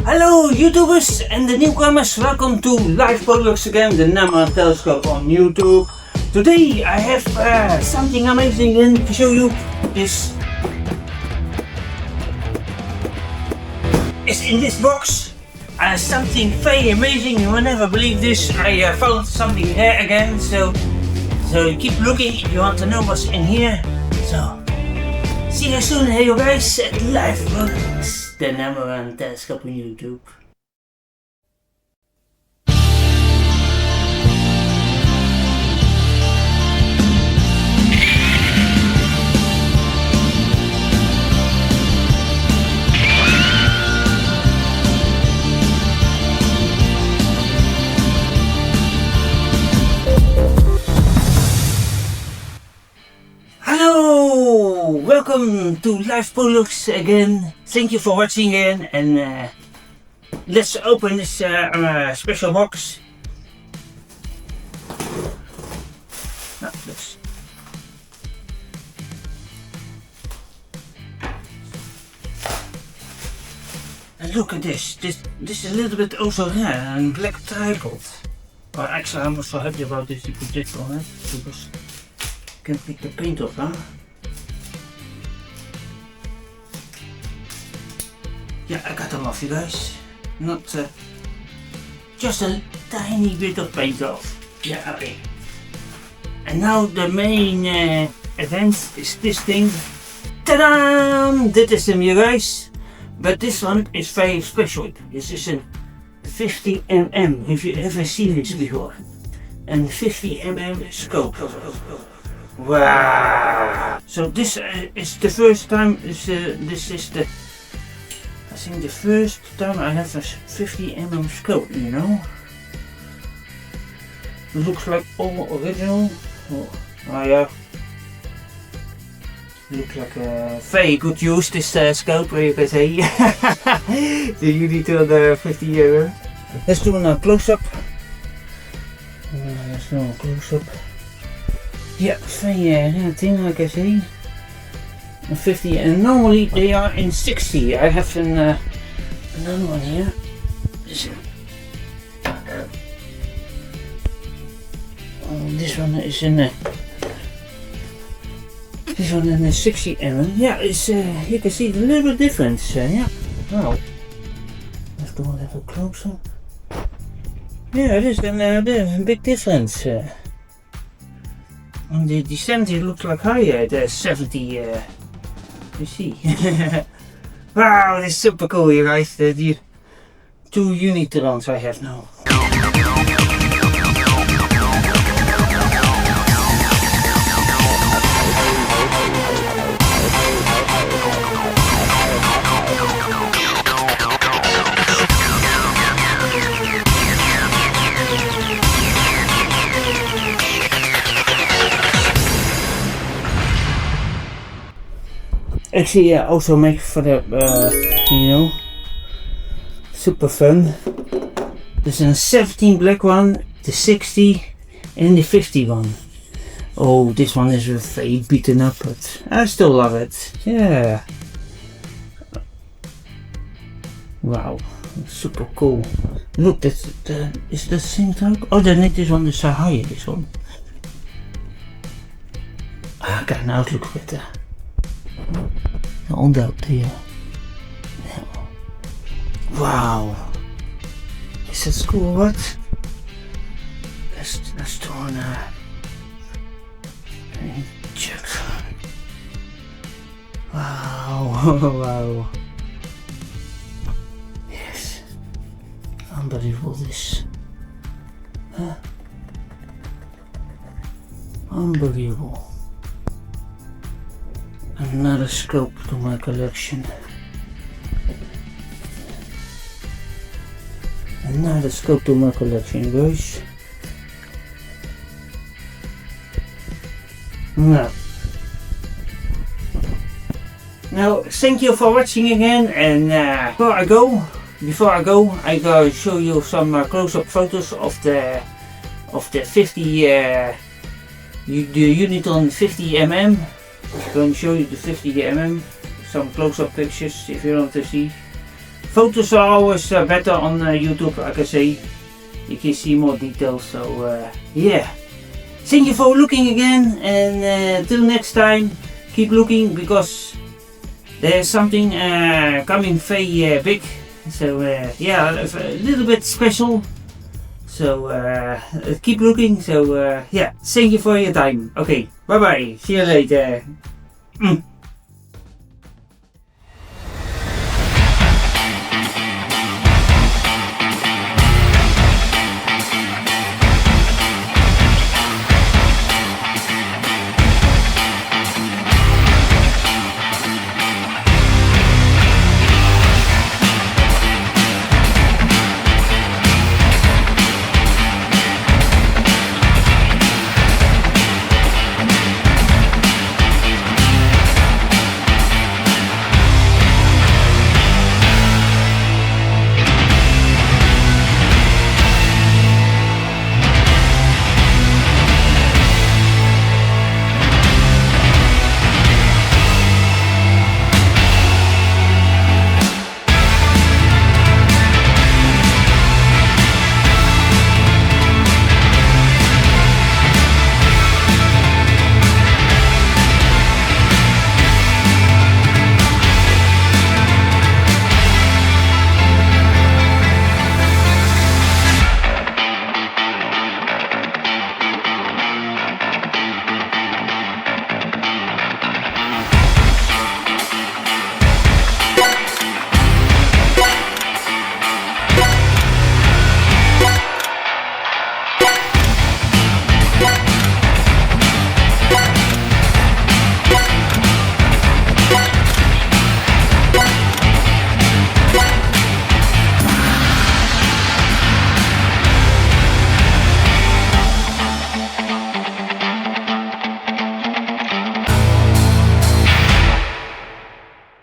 Hello YouTubers and the newcomers, welcome to Live Polarex again, the number one telescope on YouTube. Today I have something amazing to show you. This is in this box. Something very amazing, you will never believe this. I found something here again, so keep looking if you want to know what's in here. So see you soon, hey you guys, at Live Polarex, the number one telescope on YouTube. Welcome to Live Polarex again. Thank you for watching again, and let's open this special box. And look at this. This is a little bit also rare and black tricot. Well, actually, I'm so happy about this. You put this on it because you can pick the paint off, huh? Yeah, I got them off, you guys. Not just a tiny bit of paint off. Yeah, okay. And now the main event is this thing. Ta-da! Dit is them, you guys. But this one is very special. This is a 50mm. Have you ever seen this before? And 50mm scope. Wow! So this is the first time. This is the. I think the first time I have a 50mm scope, you know. It looks like all original. Oh yeah. Looks like a very good use, this scope, you can say. The Unitron 50mm. Let's do a close-up. Let's do a close-up. Yeah, very thing, like I say. 50, and normally they are in 60. I have another one here. This one is in this one in 60mm. Yeah, it's you can see a little bit difference. Yeah. Wow. Let's do a little closer. Yeah, it is a big difference. On the descent it looks like higher at 70. You see. Wow, this is super cool, you guys. The two Unitrons I have now. Actually, yeah, also make for the, you know, super fun. There's a 17 black one, the 60 and the 50 one. Oh, this one is very beaten up, but I still love it. Yeah. Wow, super cool. Look, that's is the same type? Oh, then this one is higher, this one. Okay, now it looks better. Ondaubt hier. Wow. Is that cool, what? Let's do a check. Wow. Wow. Yes. Unbelievable this. Huh? Unbelievable. Another scope to my collection. Another scope to my collection, guys. Now, thank you for watching again, and before I go, I gotta show you some close-up photos of the 50 the Unitron 50mm. I'm going to show you the 50mm, some close-up pictures if you want to see. photos are always better on YouTube, like I say. You can see more details, so yeah. Thank you for looking again, and till next time, keep looking, because there's something coming very big. So yeah, a little bit special. So keep looking. So yeah, thank you for your time. Okay, bye bye. See you later.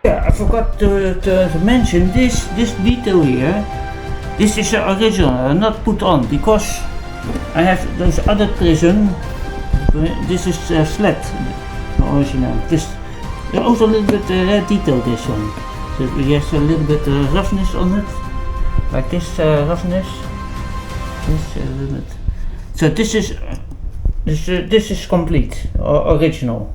I forgot to mention this detail here. This is original, not put on, because I have those other Prism. This is flat, original. This also a little bit detailed, this one. So it has a little bit roughness on it, like this roughness. This a little bit. So this is complete, original.